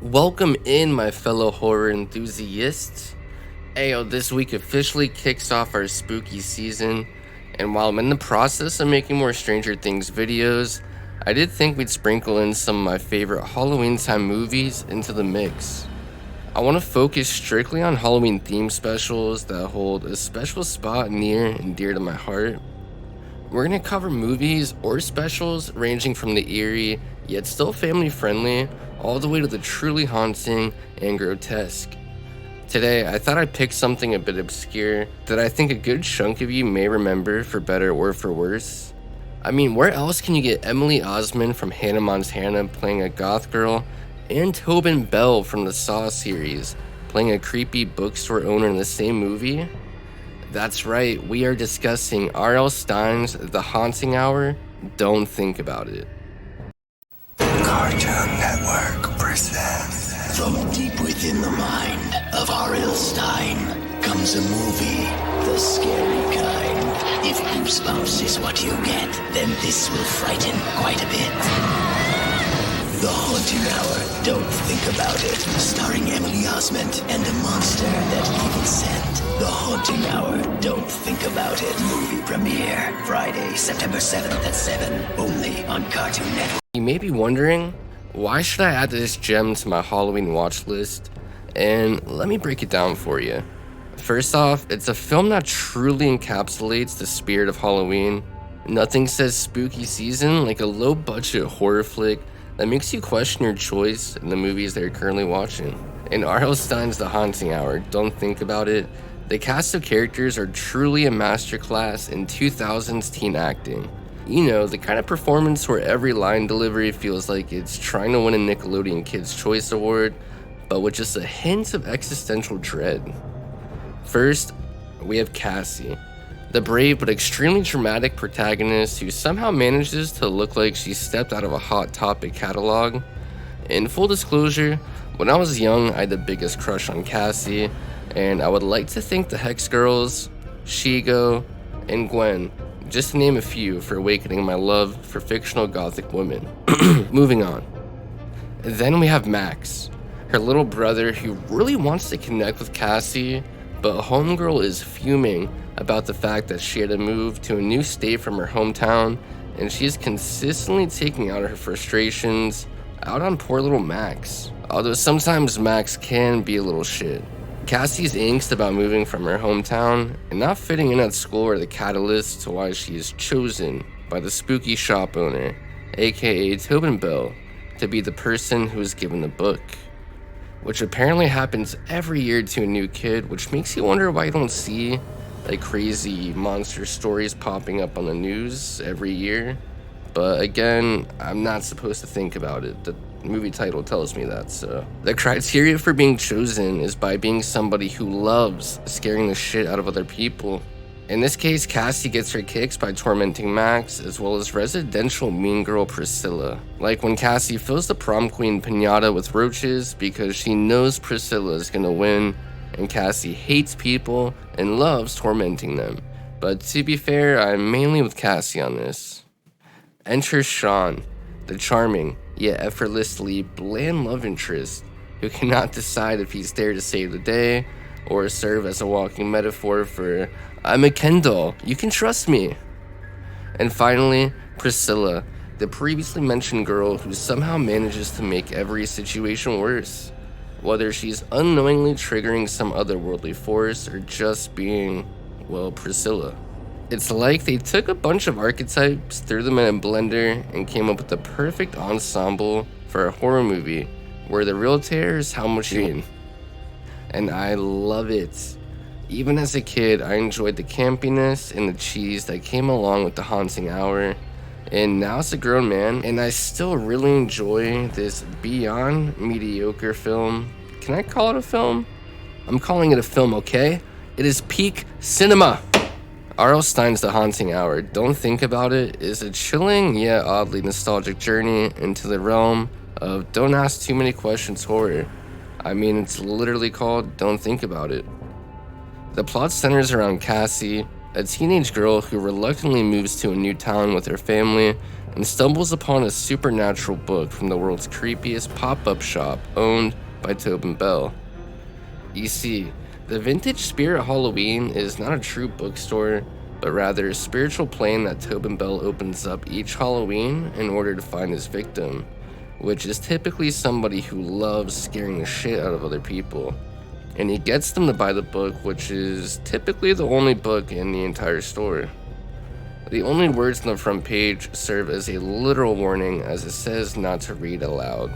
Welcome in, my fellow horror enthusiasts. Ayo, this week officially kicks off our spooky season, and while I'm in the process of making more Stranger Things videos, I did think we'd sprinkle in some of my favorite Halloween time movies into the mix. I want to focus strictly on Halloween themed specials that hold a special spot near and dear to my heart. We're going to cover movies or specials ranging from the eerie, yet still family friendly, all the way to the truly haunting and grotesque. Today, I thought I'd pick something a bit obscure that I think a good chunk of you may remember for better or for worse. I mean, where else can you get Emily Osment from Hannah Montana playing a goth girl, and Tobin Bell from the Saw series playing a creepy bookstore owner in the same movie? That's right, we are discussing R.L. Stine's The Haunting Hour. Don't think about it. Cartoon Network presents. From deep within the mind of R.L. Stine comes a movie, the scary kind. If goosebumps is what you get, then this will frighten quite a bit. The Haunting Hour, Don't Think About It, starring Emily Osment and a monster that evil sent. The Haunting Hour, Don't Think About It, movie premiere, Friday, September 7th at 7, only on Cartoon Network. You may be wondering, why should I add this gem to my Halloween watch list? And let me break it down for you. First off, it's a film that truly encapsulates the spirit of Halloween. Nothing says spooky season like a low-budget horror flick that makes you question your choice in the movies that you're currently watching. In R.L. Stine's The Haunting Hour, Don't Think About It, the cast of characters are truly a masterclass in 2000s teen acting. You know, the kind of performance where every line delivery feels like it's trying to win a Nickelodeon Kids' Choice Award, but with just a hint of existential dread. First, we have Cassie, the brave but extremely dramatic protagonist who somehow manages to look like she stepped out of a Hot Topic catalog. In full disclosure, when I was young, I had the biggest crush on Cassie, and I would like to thank the Hex Girls, Shigo, and Gwen, just to name a few, for awakening my love for fictional gothic women. Moving on. Then we have Max, her little brother who really wants to connect with Cassie, but homegirl is fuming about the fact that she had to move to a new state from her hometown, and she is consistently taking out her frustrations out on poor little Max. Although sometimes Max can be a little shit. Cassie's angst about moving from her hometown and not fitting in at school are the catalyst to why she is chosen by the spooky shop owner, aka Tobin Bell, to be the person who is given the book, which apparently happens every year to a new kid, which makes you wonder why you don't see like crazy monster stories popping up on the news every year. But again, I'm not supposed to think about it. The movie title tells me that. So the criteria for being chosen is by being somebody who loves scaring the shit out of other people. In this case, Cassie gets her kicks by tormenting Max, as well as residential mean girl Priscilla. Like when Cassie fills the prom queen pinata with roaches because she knows Priscilla is gonna win, and Cassie hates people and loves tormenting them. But to be fair, I'm mainly with Cassie on this. Enter Sean, the charming, yet effortlessly bland love interest who cannot decide if he's there to save the day or serve as a walking metaphor for, I'm a Ken doll, you can trust me. And finally, Priscilla, the previously mentioned girl who somehow manages to make every situation worse, whether she's unknowingly triggering some otherworldly force or just being, well, Priscilla. It's like they took a bunch of archetypes, threw them in a blender, and came up with the perfect ensemble for a horror movie where the real terror is how much you're in. And I love it. Even as a kid, I enjoyed the campiness and the cheese that came along with The Haunting Hour. And now as a grown man, and I still really enjoy this beyond mediocre film. Can I call it a film? I'm calling it a film, okay? It is peak cinema. R.L. Stine's The Haunting Hour, Don't Think About It, is a chilling yet oddly nostalgic journey into the realm of don't ask too many questions horror. I mean, it's literally called Don't Think About It. The plot centers around Cassie, a teenage girl who reluctantly moves to a new town with her family and stumbles upon a supernatural book from the world's creepiest pop-up shop owned by Tobin Bell. You see, the vintage Spirit Halloween is not a true bookstore, but rather a spiritual plane that Tobin Bell opens up each Halloween in order to find his victim, which is typically somebody who loves scaring the shit out of other people. And he gets them to buy the book, which is typically the only book in the entire store. The only words on the front page serve as a literal warning, as it says not to read aloud.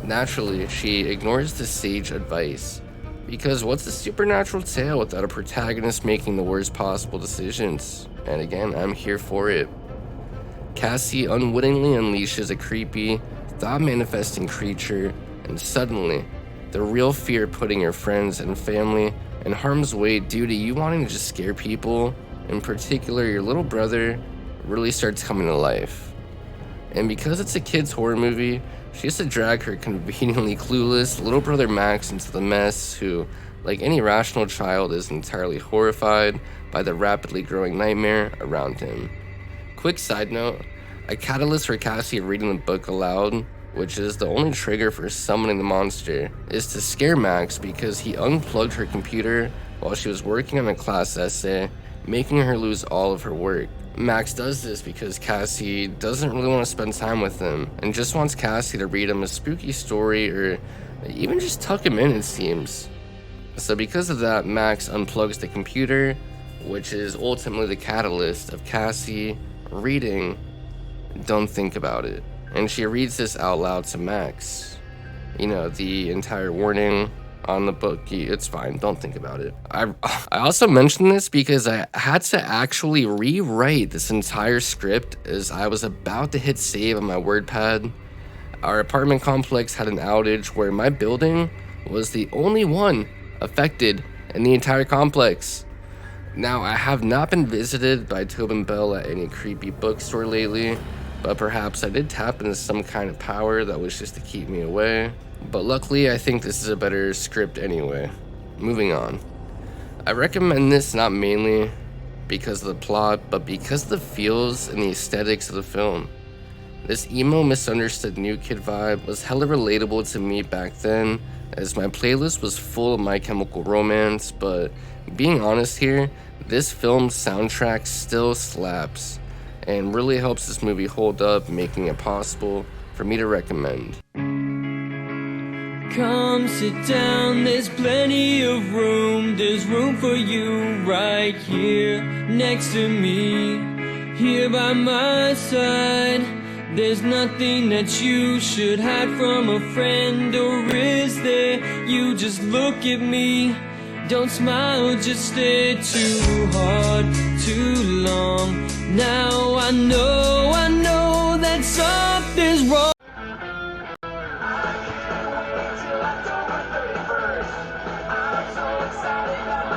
Naturally, she ignores the sage advice, because what's a supernatural tale without a protagonist making the worst possible decisions? And again, I'm here for it. Cassie unwittingly unleashes a creepy, thought-manifesting creature, and suddenly, the real fear putting your friends and family in harm's way due to you wanting to just scare people, in particular your little brother, really starts coming to life. And because it's a kid's horror movie, she has to drag her conveniently clueless little brother Max into the mess, who, like any rational child, is entirely horrified by the rapidly growing nightmare around him. Quick side note, a catalyst for Cassie reading the book aloud, which is the only trigger for summoning the monster, is to scare Max because he unplugged her computer while she was working on a class essay, making her lose all of her work. Max does this because Cassie doesn't really want to spend time with him and just wants Cassie to read him a spooky story or even just tuck him in, it seems. So because of that, Max unplugs the computer, which is ultimately the catalyst of Cassie reading Don't Think About It. And she reads this out loud to Max. You know, the entire warning on the book, it's fine, don't think about it. I also mentioned this because I had to actually rewrite this entire script as I was about to hit save on my WordPad. Our apartment complex had an outage where my building was the only one affected in the entire complex. Now, I have not been visited by Tobin Bell at any creepy bookstore lately, but perhaps I did tap into some kind of power that was just to keep me away. But luckily, I think this is a better script anyway. Moving on. I recommend this not mainly because of the plot, but because of the feels and the aesthetics of the film. This emo, misunderstood new kid vibe was hella relatable to me back then, as my playlist was full of My Chemical Romance, but being honest here, this film's soundtrack still slaps, and really helps this movie hold up, making it possible for me to recommend. Come sit down, there's plenty of room. There's room for you right here next to me, here by my side. There's nothing that you should hide from a friend, or is there? You just look at me, don't smile, just stare too hard, too long. Now I know that something's wrong.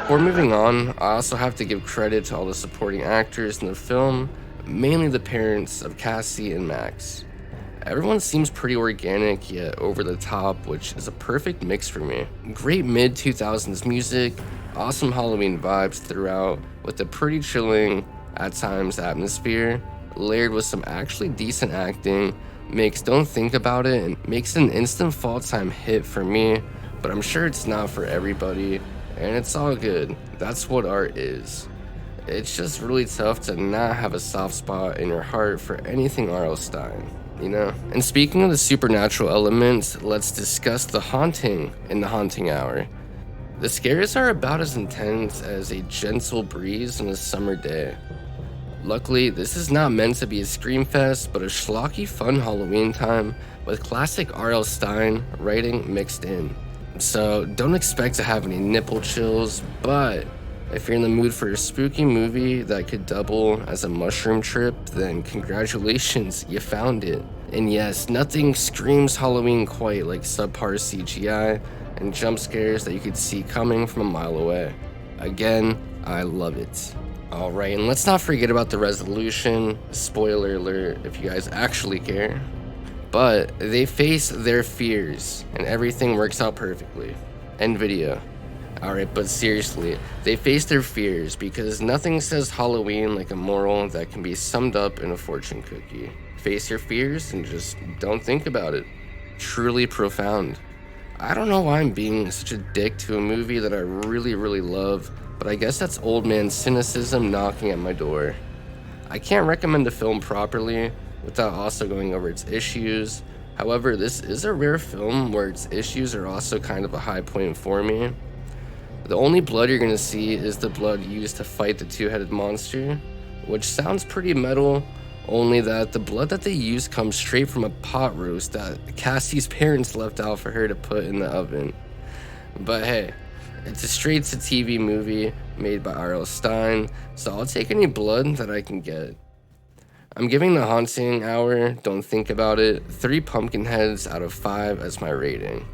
Before moving on, I also have to give credit to all the supporting actors in the film, mainly the parents of Cassie and Max. Everyone seems pretty organic yet over the top, which is a perfect mix for me. Great mid-2000s music, awesome Halloween vibes throughout, with a pretty chilling, at times, atmosphere, layered with some actually decent acting, makes Don't Think About It and makes an instant fall-time hit for me, but I'm sure it's not for everybody. And it's all good. That's what art is. It's just really tough to not have a soft spot in your heart for anything R.L. Stine, you know? And speaking of the supernatural elements, let's discuss the haunting in the haunting hour. The scares are about as intense as a gentle breeze on a summer day. Luckily, this is not meant to be a scream fest, but a schlocky fun Halloween time with classic R.L. Stine writing mixed in. So don't expect to have any nipple chills, but if you're in the mood for a spooky movie that could double as a mushroom trip, then congratulations, you found it. And yes, nothing screams Halloween quite like subpar CGI and jump scares that you could see coming from a mile away. Again, I love it. Alright, and let's not forget about the resolution. Spoiler alert if you guys actually care. But they face their fears, and everything works out perfectly. End video. Alright, but seriously, they face their fears because nothing says Halloween like a moral that can be summed up in a fortune cookie. face your fears and just don't think about it. Truly profound. I don't know why I'm being such a dick to a movie that I really, really love, but I guess that's old man cynicism knocking at my door. I can't recommend a film properly without also going over its issues. However, this is a rare film where its issues are also kind of a high point for me. The only blood you're gonna see is the blood used to fight the two-headed monster, which sounds pretty metal, only that the blood that they use comes straight from a pot roast that Cassie's parents left out for her to put in the oven. But hey, it's a straight-to-TV movie made by R.L. Stine, so I'll take any blood that I can get. I'm giving The Haunting Hour, don't think about it, 3 pumpkin heads out of 5 as my rating.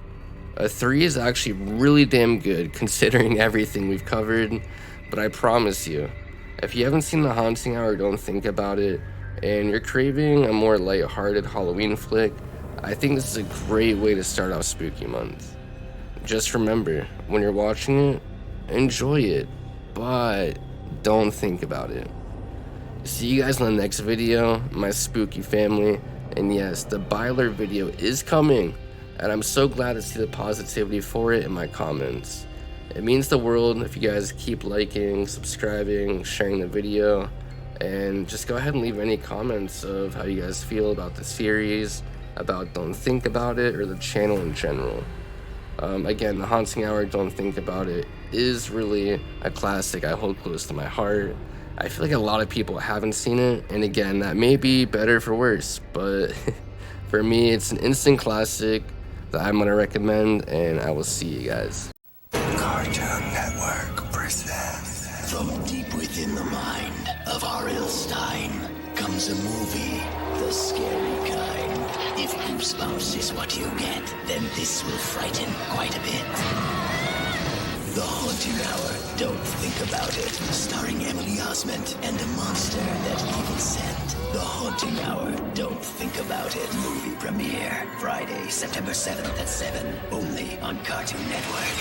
A 3 is actually really damn good considering everything we've covered, but I promise you, if you haven't seen The Haunting Hour, don't think about it, and you're craving a more light-hearted Halloween flick, I think this is a great way to start off spooky month. Just remember, when you're watching it, enjoy it, but don't think about it. See you guys in the next video, my spooky family, and yes, the Byler video is coming, and I'm so glad to see the positivity for it in my comments. It means the world if you guys keep liking, subscribing, sharing the video, and just go ahead and leave any comments of how you guys feel about the series, about Don't Think About It, or the channel in general. Again, The Haunting Hour, Don't Think About It is really a classic I hold close to my heart. I feel like a lot of people haven't seen it, and again, that may be better for worse, but for me, it's an instant classic that I'm going to recommend, and I will see you guys. Cartoon Network presents. From deep within the mind of R.L. Stine comes a movie, the scary kind. If goosebumps is what you get, then this will frighten quite a bit. The Haunting Hour, Don't Think About It, starring Emily Osment and a monster that evil sent. The Haunting Hour, Don't Think About It, movie premiere, Friday, September 7th at 7, only on Cartoon Network.